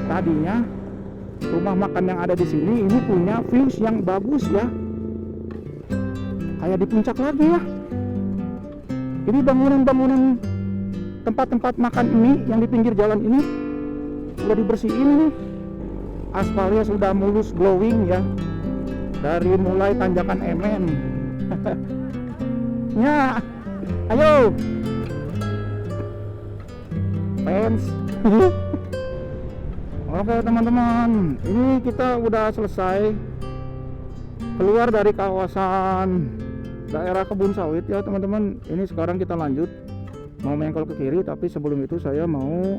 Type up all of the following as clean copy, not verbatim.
tadinya rumah makan yang ada di sini ini punya views yang bagus ya, kayak di puncak lagi ya. Ini bangunan-bangunan tempat-tempat makan mie yang di pinggir jalan ini udah dibersihin nih, aspalnya sudah mulus glowing ya, dari mulai tanjakan MN. Ya, ayo fans. Oke teman-teman, ini kita udah selesai keluar dari kawasan daerah kebun sawit ya teman-teman. Ini sekarang kita lanjut mau mengkol ke kiri, tapi sebelum itu saya mau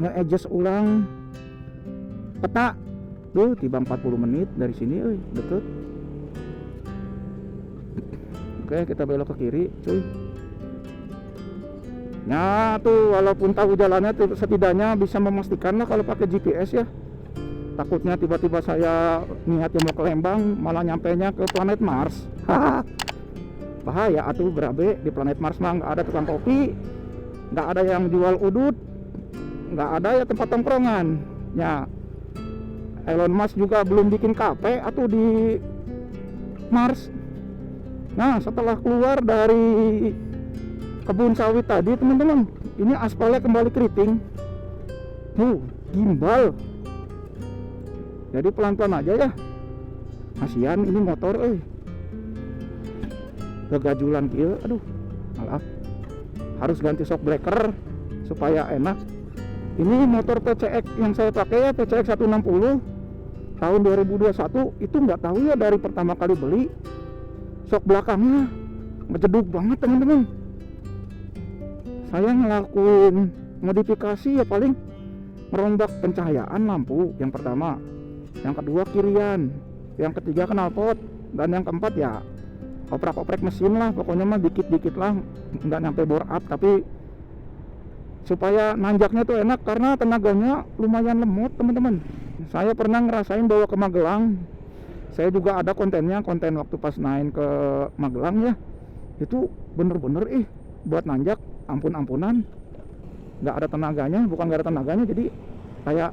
nge-adjust ulang peta. Tuh tiba 40 menit dari sini, deket. Oke, kita belok ke kiri, cuy. Nah tuh, walaupun tahu jalannya setidaknya bisa memastikan lah kalau pakai GPS ya. Takutnya tiba-tiba saya niatnya mau ke Lembang malah nyampenya ke planet Mars. Bahaya atuh berabe. Di planet Mars mah nggak ada tukang kopi, nggak ada yang jual udut, nggak ada ya tempat tongkrongan ya. Elon Musk juga belum bikin kafe atau di Mars. Nah setelah keluar dari kebun sawit tadi teman-teman, ini aspalnya kembali keriting. Gimbal. Jadi pelan-pelan aja ya. Kasihan ini motor kegajulan kieu. Aduh, maaf. Harus ganti shock breaker supaya enak. Ini motor PCX yang saya pakai ya, PCX 160 tahun 2021. Itu nggak tahu ya, dari pertama kali beli shock belakangnya ngejeduk banget teman-teman. Saya ngelakuin modifikasi ya, paling merombak pencahayaan lampu yang pertama, yang kedua kirian, yang ketiga knalpot, dan yang keempat ya oprek-oprek mesin lah. Pokoknya mah dikit-dikit lah, nggak nyampe bore up, tapi supaya nanjaknya tuh enak karena tenaganya lumayan lemot teman-teman. Saya pernah ngerasain bawa ke Magelang, saya juga ada kontennya, konten waktu pas naik ke Magelang ya. Itu bener-bener buat nanjak ampun-ampunan, nggak ada tenaganya. Bukan nggak ada tenaganya, jadi kayak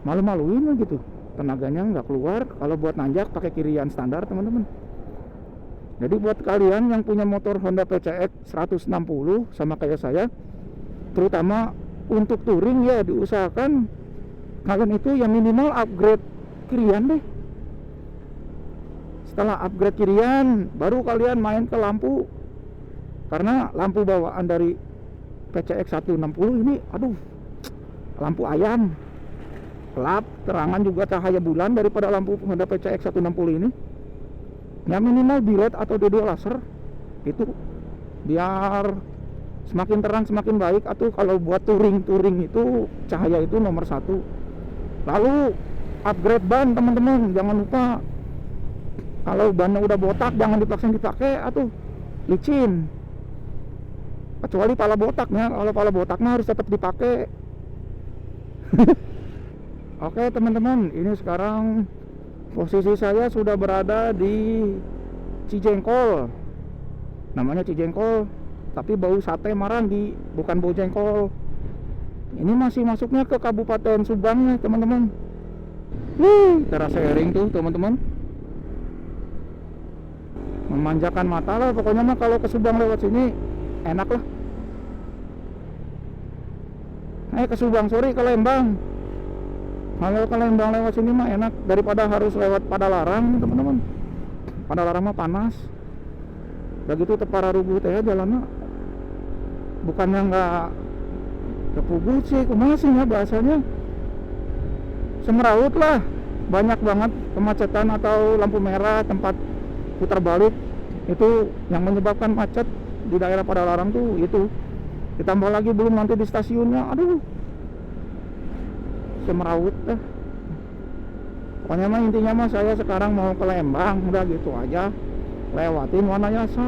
malu-maluin gitu, tenaganya nggak keluar kalau buat nanjak pakai kirian standar teman-teman. Jadi buat kalian yang punya motor Honda PCX 160 sama kayak saya, terutama untuk touring ya, diusahakan kalian itu yang minimal upgrade kirian deh. Setelah upgrade kirian baru kalian main ke lampu, karena lampu bawaan dari PCX 160 ini aduh, lampu ayam, gelap, terangan juga cahaya bulan daripada lampu Honda PCX 160 ini. Ya minimal bilet atau D2 laser itu biar semakin terang semakin baik. Atau kalau buat touring itu cahaya itu nomor satu. Lalu upgrade ban teman-teman, jangan lupa. Kalau bannya udah botak jangan dipaksain dipakai, atau licin. Kecuali pala botaknya, kalau pala botaknya harus tetap dipakai. Oke teman-teman, ini sekarang posisi saya sudah berada di Cijengkol. Namanya Cijengkol, tapi bau sate Marangi, bukan bau jengkol. Ini masih masuknya ke Kabupaten Subang ya teman-teman. Terasa sharing tuh teman-teman, memanjakan mata lah pokoknya mah. Kalau ke Subang lewat sini enak lah. Ke Subang, sorry, ke Lembang. Kalau ke Lembang lewat sini mah enak daripada harus lewat Padalarang teman-teman. Padalarang mah panas. Begitu tepara rubuh teh jalannya, bukannya nggak kepugut sih, kumaha sih ya bahasanya, semeraut lah. Banyak banget kemacetan atau lampu merah, tempat putar balik, itu yang menyebabkan macet di daerah Padalarang tuh itu. Ditambah lagi belum nanti di stasiunnya, aduh, semeraut dah. Pokoknya mah intinya mah saya sekarang mau ke Lembang, udah gitu aja, lewatin Wanayasa.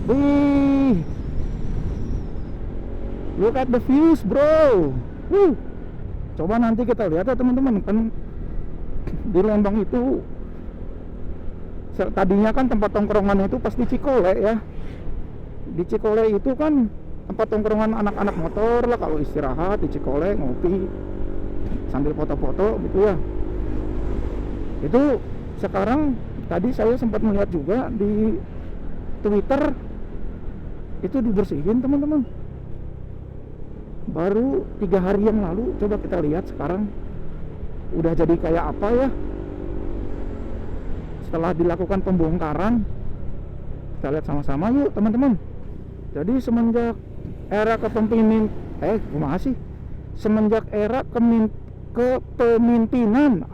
Wih, look at the views bro. Coba nanti kita lihat ya teman-teman, kan di Lembang itu tadinya kan tempat tongkrongan itu pas di Cikole ya. Di Cikole itu kan tempat tongkrongan anak-anak motor lah kalau istirahat di Cikole, ngopi sambil foto-foto gitu ya. Itu sekarang tadi saya sempat melihat juga di Twitter itu dibersihin teman-teman. Baru 3 hari yang lalu, coba kita lihat sekarang udah jadi kayak apa ya setelah dilakukan pembongkaran. Kita lihat sama-sama yuk teman-teman. Jadi semenjak era semenjak era kepemimpinan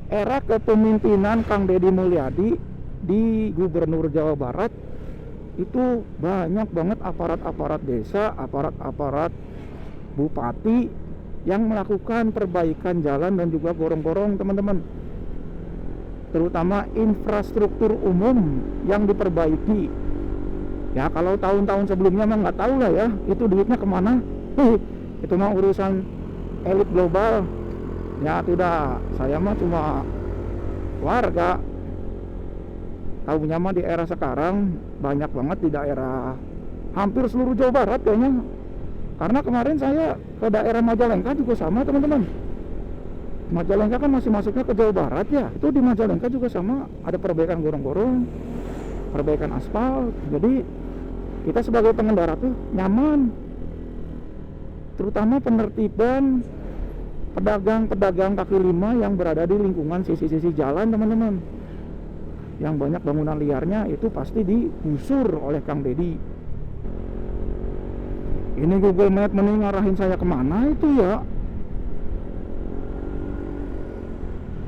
era kepemimpinan Kang Deddy Mulyadi di Gubernur Jawa Barat, itu banyak banget aparat-aparat desa, aparat-aparat bupati yang melakukan perbaikan jalan dan juga gorong-gorong teman-teman. Terutama infrastruktur umum yang diperbaiki. Ya kalau tahun-tahun sebelumnya mah nggak tahu lah ya, itu duitnya kemana. Itu mah urusan elit global. Ya tidak, saya mah cuma warga. Tahunya mah di era sekarang banyak banget di daerah hampir seluruh Jawa Barat kayaknya. Karena kemarin saya ke daerah Majalengka juga sama teman-teman. Majalengka kan masih masuknya ke Jawa Barat ya. Itu di Majalengka juga sama, ada perbaikan gorong-gorong, perbaikan aspal. Jadi kita sebagai pengendara tuh nyaman. Terutama penertiban pedagang-pedagang kaki lima yang berada di lingkungan sisi-sisi jalan teman-teman. Yang banyak bangunan liarnya itu pasti digusur oleh Kang Deddy. Ini Google Map mending ngarahin saya kemana itu ya?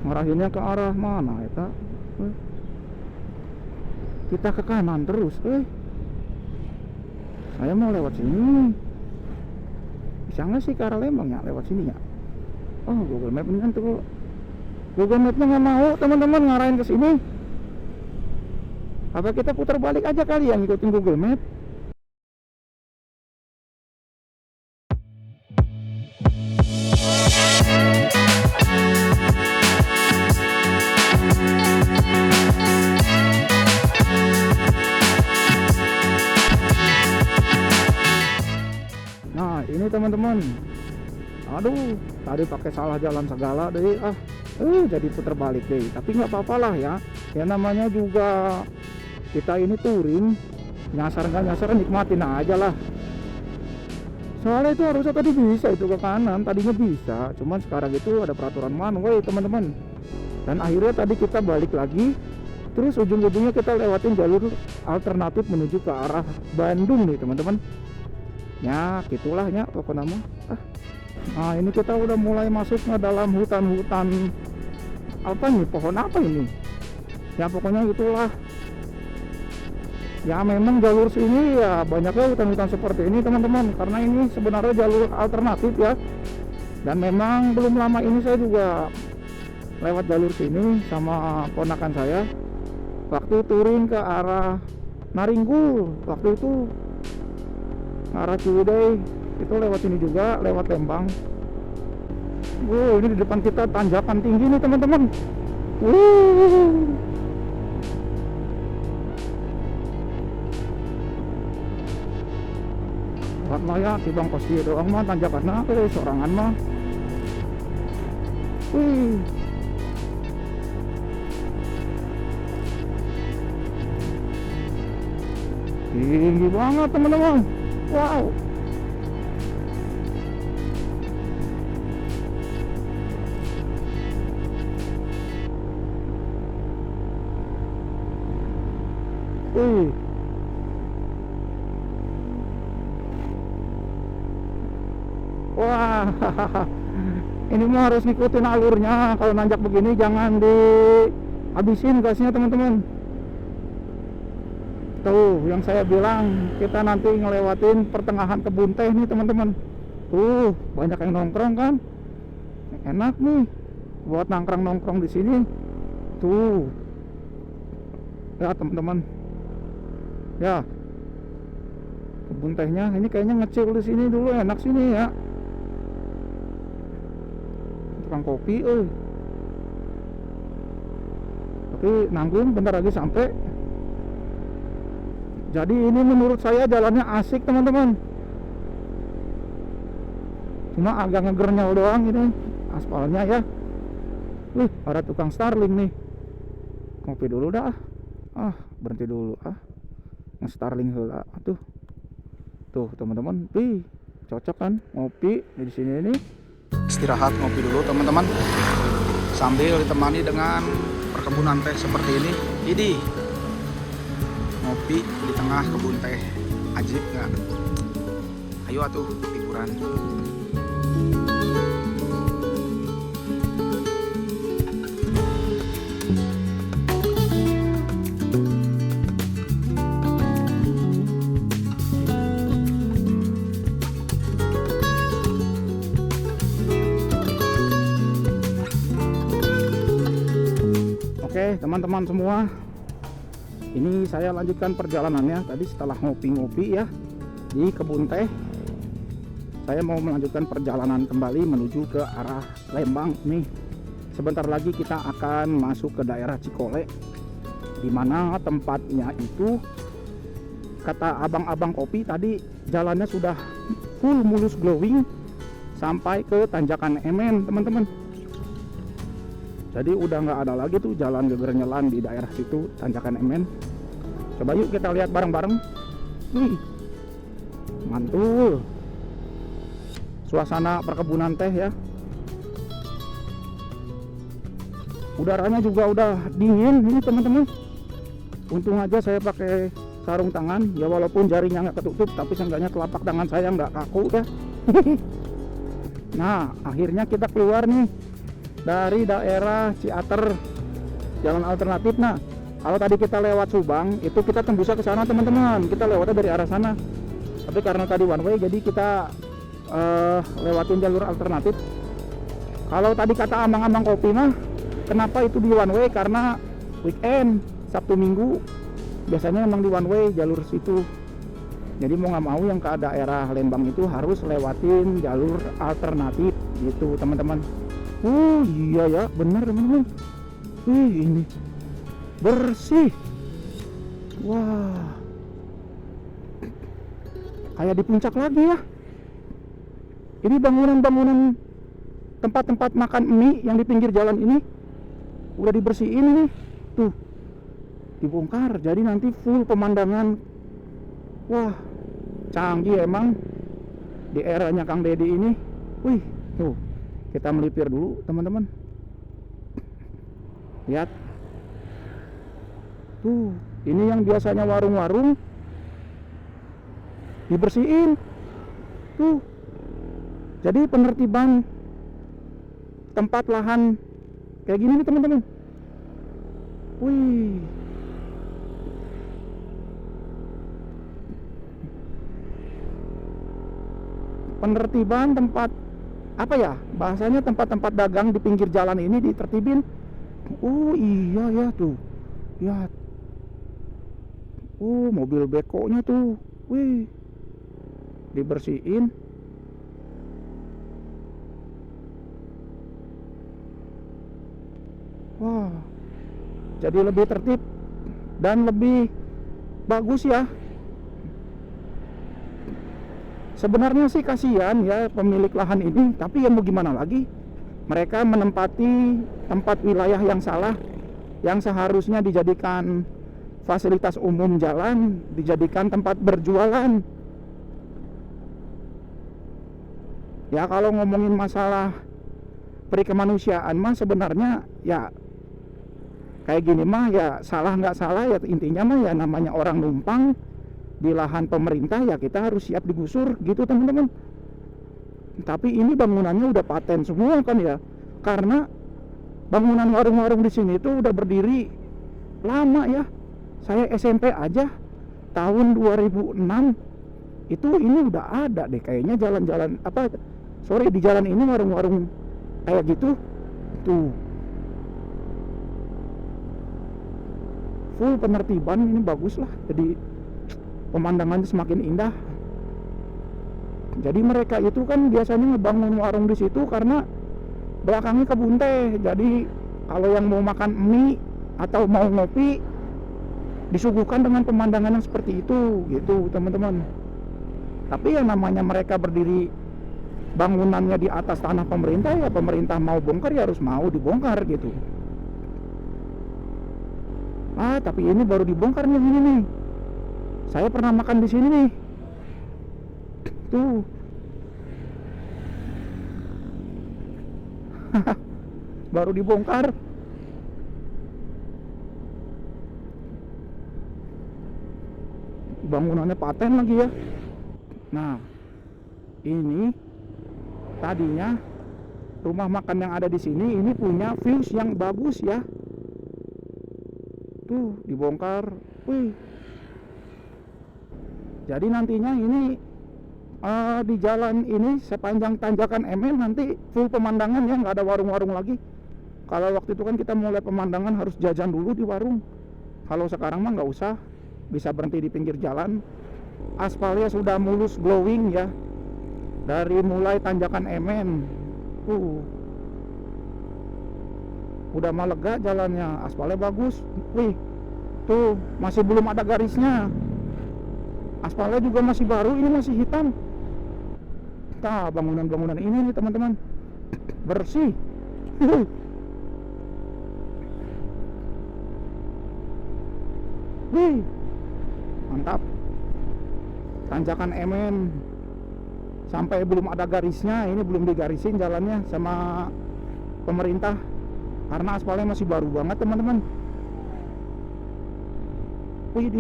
Ngarahinnya ke arah mana ya? Kita ke kanan terus. Saya mau lewat sini. Bisa nggak sih ke arah Lembang ya lewat sini ya? Oh Google Map ini kan tuh. Google Mapnya nggak mau teman-teman ngarahin ke sini. Apa kita putar balik aja kali yang ngikutin Google Map? Nah ini teman-teman, aduh tadi pakai salah jalan segala deh, jadi putar balik deh. Tapi nggak apa-apa lah ya, ya namanya juga kita ini touring, nyasar nggak nyasar nikmatin aja lah. Soalnya itu harusnya tadi bisa itu ke kanan, tadinya bisa, cuman sekarang itu ada peraturan one way teman-teman. Dan akhirnya tadi kita balik lagi, terus ujung-ujungnya kita lewatin jalur alternatif menuju ke arah Bandung nih teman-teman. Ya gitulah ya pokoknya mah. Nah ini kita udah mulai masuk ke dalam hutan-hutan apa nih, pohon apa ini ya, pokoknya itulah ya. Memang jalur sini ya banyaknya hutan-hutan seperti ini teman-teman, karena ini sebenarnya jalur alternatif ya. Dan memang belum lama ini saya juga lewat jalur sini sama ponakan saya waktu turun ke arah Naringgul, waktu itu arah Ciwidey itu lewat sini juga, lewat Lembang. Ini di depan kita tanjakan tinggi nih teman-teman. Buat mah ya di bangkos dia doang mah tanjakannya, sorangan mah. Tinggi banget teman-teman. Wow. Wah, ini mah harus ngikutin alurnya. Kalau nanjak begini jangan dihabisin gasnya teman-teman. Tuh yang saya bilang, kita nanti ngelewatin pertengahan kebun teh nih teman-teman. Tuh banyak yang nongkrong kan, enak nih buat nongkrong di sini. Tuh ya teman-teman, ya kebun tehnya ini kayaknya ngecil di sini dulu, enak sini ya. Tukang kopi, tapi nanggung bentar lagi sampai. Jadi ini menurut saya jalannya asik teman-teman, cuma agak ngegernyel doang ini aspalnya ya. Wih, ada tukang Starling nih. Ngopi dulu dah. Berhenti dulu Nge-Starling heula tuh. Tuh teman-teman, wih, cocok kan ngopi di sini ini. Istirahat ngopi dulu teman-teman, sambil ditemani dengan perkebunan teh seperti ini. Ini ngopi di tengah kebun teh, ajib nggak? Ayo atuh liburan. Oke teman-teman semua, ini saya lanjutkan perjalanannya. Tadi setelah ngopi-ngopi ya di kebun teh, saya mau melanjutkan perjalanan kembali menuju ke arah Lembang nih. Sebentar lagi kita akan masuk ke daerah Cikole, dimana tempatnya itu kata abang-abang kopi tadi jalannya sudah full mulus glowing sampai ke Tanjakan Emen teman-teman. Jadi udah nggak ada lagi tuh jalan gegernyelan di daerah situ Tanjakan Emen. Coba yuk kita lihat bareng-bareng. Wih, mantul suasana perkebunan teh ya. Udaranya juga udah dingin ini teman-teman. Untung aja saya pakai sarung tangan ya, walaupun jarinya nggak ketutup, tapi seenggaknya telapak tangan saya nggak kaku ya. Nah akhirnya kita keluar nih dari daerah Ciater, jalan alternatif. Nah kalau tadi kita lewat Subang itu kita tembusnya ke sana teman-teman, kita lewatnya dari arah sana. Tapi karena tadi one way jadi kita lewatin jalur alternatif. Kalau tadi kata amang-amang kopi mah, kenapa itu di one way? Karena weekend Sabtu Minggu biasanya emang di one way jalur situ. Jadi mau nggak mau yang ke daerah Lembang itu harus lewatin jalur alternatif gitu teman-teman. Oh iya ya, benar teman-teman. Wih, ini bersih. Wah, kayak di puncak lagi ya. Ini bangunan-bangunan tempat-tempat makan mie yang di pinggir jalan ini udah dibersihin nih. Tuh, dibongkar. Jadi nanti full pemandangan. Wah, canggih emang di eranya Kang Deddy ini. Wih, tuh. Kita melipir dulu teman-teman. Lihat tuh, ini yang biasanya warung-warung dibersihin tuh. Jadi penertiban tempat lahan kayak gini nih teman-teman. Wih, penertiban tempat apa ya bahasanya, tempat-tempat dagang di pinggir jalan ini ditertibin. Oh iya ya tuh, lihat. Mobil bekonya tuh, wih, dibersihin. Wah, jadi lebih tertib dan lebih bagus ya. Sebenarnya sih kasihan ya pemilik lahan ini, tapi ya mau gimana lagi, mereka menempati tempat wilayah yang salah, yang seharusnya dijadikan fasilitas umum jalan, dijadikan tempat berjualan. Ya kalau ngomongin masalah perikemanusiaan mah sebenarnya ya kayak gini mah ya salah nggak salah ya, intinya mah ya namanya orang numpang di lahan pemerintah ya kita harus siap digusur gitu teman-teman. Tapi ini bangunannya udah paten semua kan ya, karena bangunan warung-warung di sini tuh udah berdiri lama ya. Saya SMP aja tahun 2006 itu ini udah ada deh kayaknya jalan-jalan di jalan ini warung-warung kayak gitu tuh. Full penertiban, ini bagus lah, jadi pemandangannya semakin indah. Jadi mereka itu kan biasanya ngebangun warung di situ karena belakangnya kebun teh. Jadi kalau yang mau makan mie atau mau ngopi disuguhkan dengan pemandangan yang seperti itu gitu teman-teman. Tapi yang namanya mereka berdiri bangunannya di atas tanah pemerintah, ya pemerintah mau bongkar ya harus mau dibongkar gitu. Tapi ini baru dibongkar nih, ini nih. Saya pernah makan di sini nih. Tuh. Baru dibongkar. Bangunannya paten lagi ya. Nah, ini tadinya rumah makan yang ada di sini ini punya views yang bagus ya. Tuh dibongkar. Wih. Jadi nantinya ini di jalan ini sepanjang tanjakan MN nanti full pemandangan ya, nggak ada warung-warung lagi. Kalau waktu itu kan kita mau lihat pemandangan harus jajan dulu di warung. Kalau sekarang mah nggak usah, bisa berhenti di pinggir jalan. Aspalnya sudah mulus glowing ya, dari mulai tanjakan MN. Udah mah lega jalannya, aspalnya bagus. Wih, tuh masih belum ada garisnya. Aspalnya juga masih baru, ini masih hitam. Nah, bangunan-bangunan ini nih teman-teman bersih. Wih, mantap. Tanjakan MN sampai belum ada garisnya, ini belum digarisin jalannya sama pemerintah karena aspalnya masih baru banget teman-teman. Wih,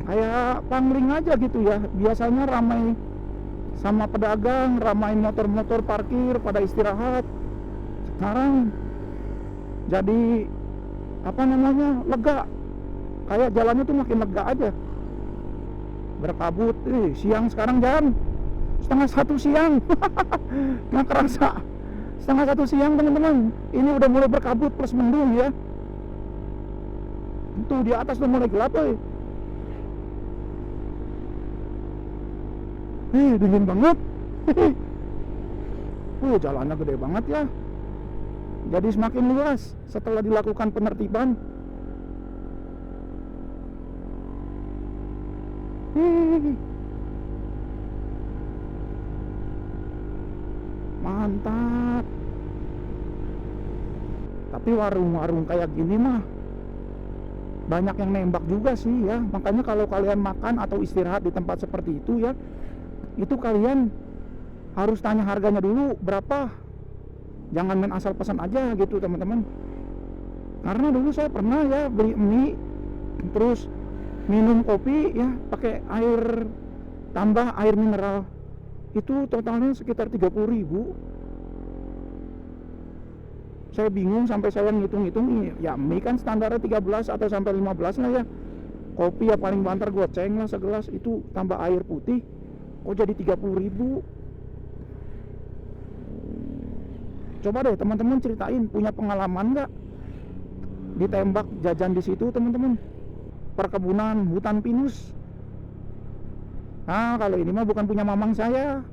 kayak pangling aja gitu ya. Biasanya ramai sama pedagang, ramai motor-motor parkir pada istirahat. Sekarang jadi apa namanya, lega. Kayak jalannya tuh makin lega aja. Berkabut. Siang sekarang jam 12:30 siang. Nggak kerasa 12:30 siang teman-teman. Ini udah mulai berkabut plus mendung ya. Tuh di atas udah mulai gelap. Dingin banget. Jalannya gede banget ya. Jadi semakin luas setelah dilakukan penertiban. Mantap. Tapi warung-warung kayak gini mah banyak yang nembak juga sih ya. Makanya kalau kalian makan atau istirahat di tempat seperti itu ya, itu kalian harus tanya harganya dulu berapa. Jangan main asal pesan aja gitu teman-teman. Karena dulu saya pernah ya beli mie terus minum kopi ya pakai air tambah air mineral, itu totalnya sekitar 30.000. Saya bingung sampai saya ngitung-ngitung, ya mie kan standarnya 13 atau sampai 15 lah ya. Kopi ya paling banter goceng lah segelas, itu tambah air putih kok jadi 30.000. Coba deh teman-teman ceritain, punya pengalaman nggak ditembak jajan di situ teman-teman? Perkebunan hutan pinus. Nah kalau ini mah bukan punya mamang saya,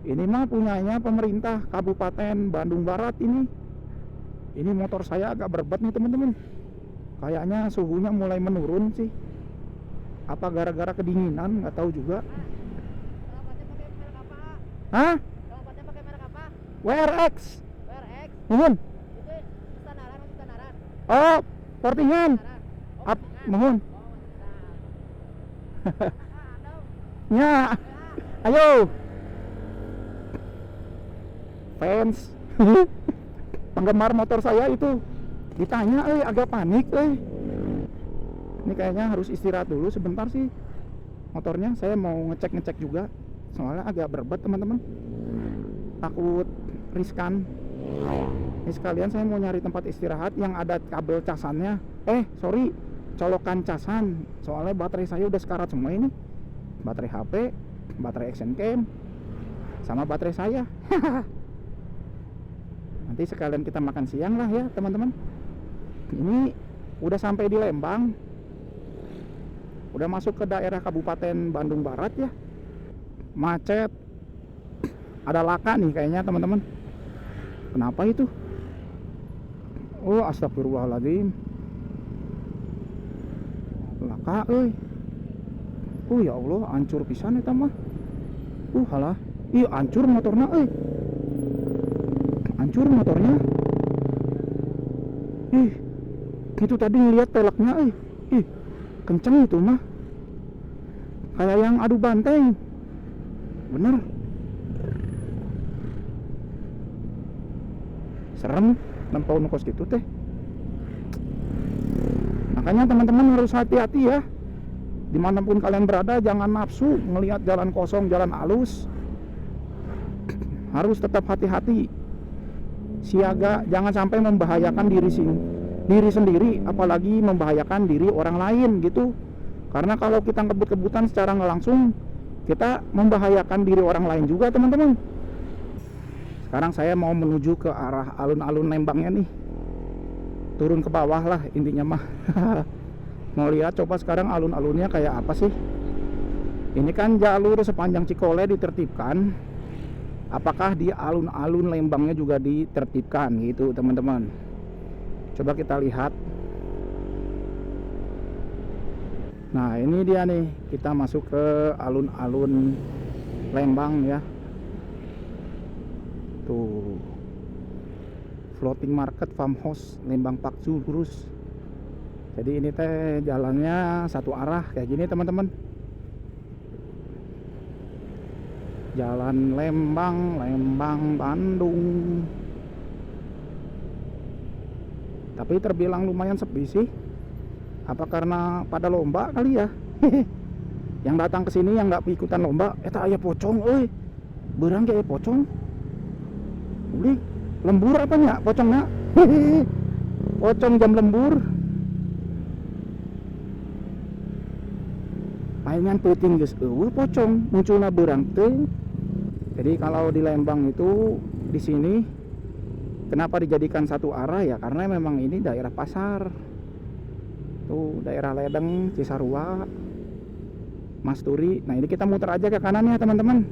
ini mah punyanya pemerintah Kabupaten Bandung Barat ini. Ini motor saya agak berat nih teman-teman. Kayaknya suhunya mulai menurun sih. Apa gara-gara kedinginan, nggak tahu juga. Hah? Pakai merek apa? WRX. WRX. Mohon. Itu standaran. Oh, portingan. Mohon. Ya. Ayo. Fans. Penggemar motor saya itu ditanya, agak panik, Ini kayaknya harus istirahat dulu sebentar sih. Motornya saya mau ngecek juga. Soalnya agak berat teman-teman. Takut riskan. Ini sekalian saya mau nyari tempat istirahat yang ada kabel casannya. Colokan casan. Soalnya baterai saya udah sekarat semua ini. Baterai HP, baterai action cam, sama baterai saya. Nanti sekalian kita makan siang lah ya teman-teman. Ini udah sampai di Lembang. Udah masuk ke daerah Kabupaten Bandung Barat ya. Macet. Ada laka nih kayaknya teman-teman. Kenapa itu? Oh, astagfirullahaladzim. Laka euy. Oh ya Allah, hancur pisan eta mah. Halah. Ih, hancur motorna euy. Hancur motornya. Ih. Gitu tadi ngeliat peleknya euy. Ih, kenceng itu mah. Kayak yang adu banteng. Bener. Serem nempel nukos gitu teh. Makanya teman-teman harus hati-hati ya. Dimanapun kalian berada, jangan nafsu ngelihat jalan kosong, jalan halus. Harus tetap hati-hati, siaga, jangan sampai membahayakan diri sendiri, apalagi membahayakan diri orang lain gitu. Karena kalau kita ngebut-kebutan secara nggak langsung, kita membahayakan diri orang lain juga teman-teman. Sekarang saya mau menuju ke arah alun-alun Lembangnya nih. Turun ke bawah lah intinya mah. Mau lihat coba sekarang alun-alunnya kayak apa sih. Ini kan jalur sepanjang Cikole ditertibkan. Apakah di alun-alun Lembangnya juga ditertibkan gitu teman-teman. Coba kita lihat. Nah ini dia nih, kita masuk ke alun-alun Lembang ya. Tuh, floating market farmhouse Lembang Park lurus. Jadi ini teh jalannya satu arah kayak gini teman-teman. Jalan Lembang, Bandung. Tapi terbilang lumayan sepi sih. Apa karena pada lomba kali ya? Yang datang ke sini yang nggak ikutan lomba, eta aya pocong, euy. Beurang ge aya pocong. Uli, lembur apa nya pocongnya? Pocong jam lembur. Palingan peuting geus eueuh pocong munculna beurang teh. Jadi kalau di Lembang itu di sini kenapa dijadikan satu arah ya? Karena memang ini daerah pasar. Tuh, daerah Ledeng, Cisarua, Masturi. Nah, ini kita muter aja ke kanan ya, teman-teman.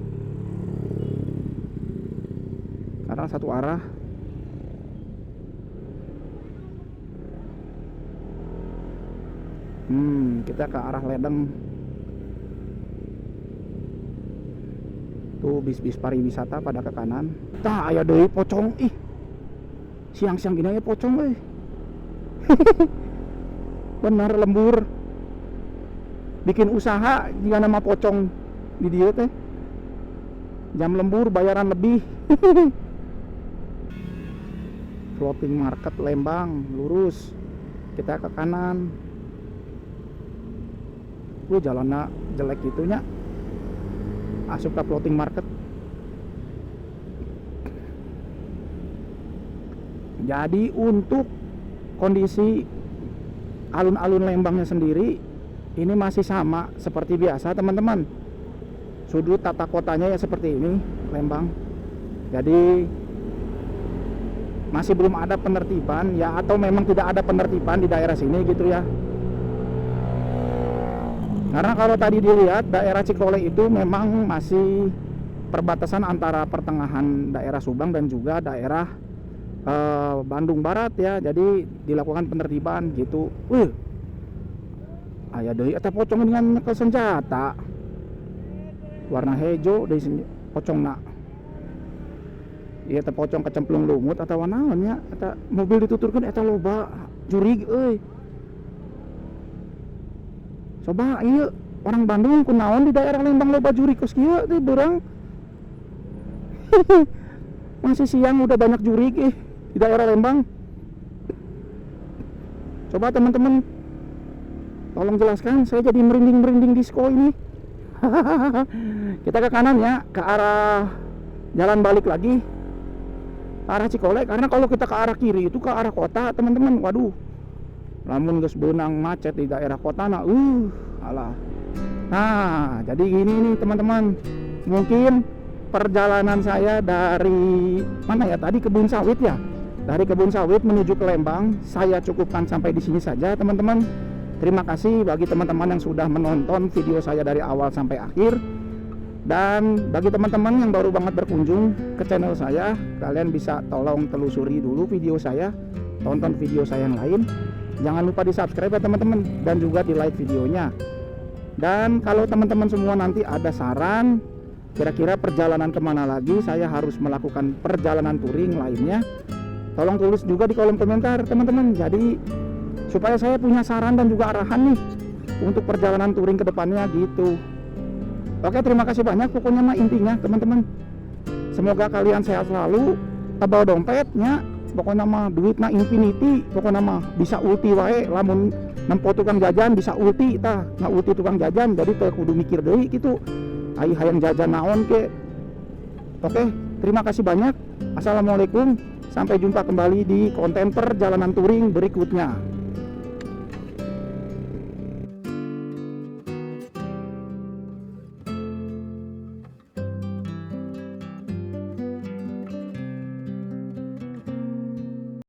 Karena satu arah. Kita ke arah Ledeng. Tuh bis-bis pariwisata pada ke kanan. Tah aya deui pocong. Ih. Siang-siang gini aya pocong euy. Bener lembur. Bikin usaha jika nama pocong di dieu teh. Jam lembur bayaran lebih. Floating market Lembang lurus. Kita ke kanan. Jalannya jelek gitunya. Asup ke floating market. Jadi untuk kondisi alun-alun Lembangnya sendiri ini masih sama seperti biasa teman-teman. Sudut tata kotanya ya seperti ini Lembang. Jadi masih belum ada penertiban ya, atau memang tidak ada penertiban di daerah sini gitu ya. Karena kalau tadi dilihat daerah Cikole itu memang masih perbatasan antara pertengahan daerah Subang dan juga daerah Bandung Barat ya. Jadi dilakukan penertiban gitu. Aya deui eta pocong dengan nyekel senjata. Warna hijau deui pocongna. Ieu teh pocong kecemplung lumut atawa naon nya? Eta mobil dituturkeun eta loba jurig euy. Coba iya orang Bandung kunaon di daerah Lembang loba juri kos kieu teh beurang. Masih siang udah banyak juri di daerah Lembang. Coba teman-teman tolong jelaskan, saya jadi merinding-merinding disco ini. Kita ke kanan ya, ke arah jalan balik lagi, ke arah Cikole. Karena kalau kita ke arah kiri itu ke arah kota teman-teman. Waduh, lamun geus beunang macet di daerah kota alah. Nah, jadi gini nih teman-teman. Mungkin perjalanan saya dari mana ya tadi, kebun sawit ya. Dari kebun sawit menuju ke Lembang saya cukupkan sampai di sini saja teman-teman. Terima kasih bagi teman-teman yang sudah menonton video saya dari awal sampai akhir. Dan bagi teman-teman yang baru banget berkunjung ke channel saya, kalian bisa tolong telusuri dulu video saya tonton video saya yang lain. Jangan lupa di subscribe ya teman-teman, dan juga di like videonya. Dan kalau teman-teman semua nanti ada saran kira-kira perjalanan kemana lagi saya harus melakukan perjalanan touring lainnya, tolong tulis juga di kolom komentar teman-teman. Jadi supaya saya punya saran dan juga arahan nih untuk perjalanan touring kedepannya gitu. Oke, terima kasih banyak. Pokoknya mah intinya teman-teman, semoga kalian sehat selalu, bawa dompetnya, pokoknya mah duit na infinity, pokoknya mah bisa ulti wae, lamun nempo tukang jajan bisa ulti tah, na ulti tukang jajan, jadi teu kudu mikir deui gitu ai hayang jajan naon ke. Oke, terima kasih banyak. Assalamualaikum, sampai jumpa kembali di konten perjalanan touring berikutnya.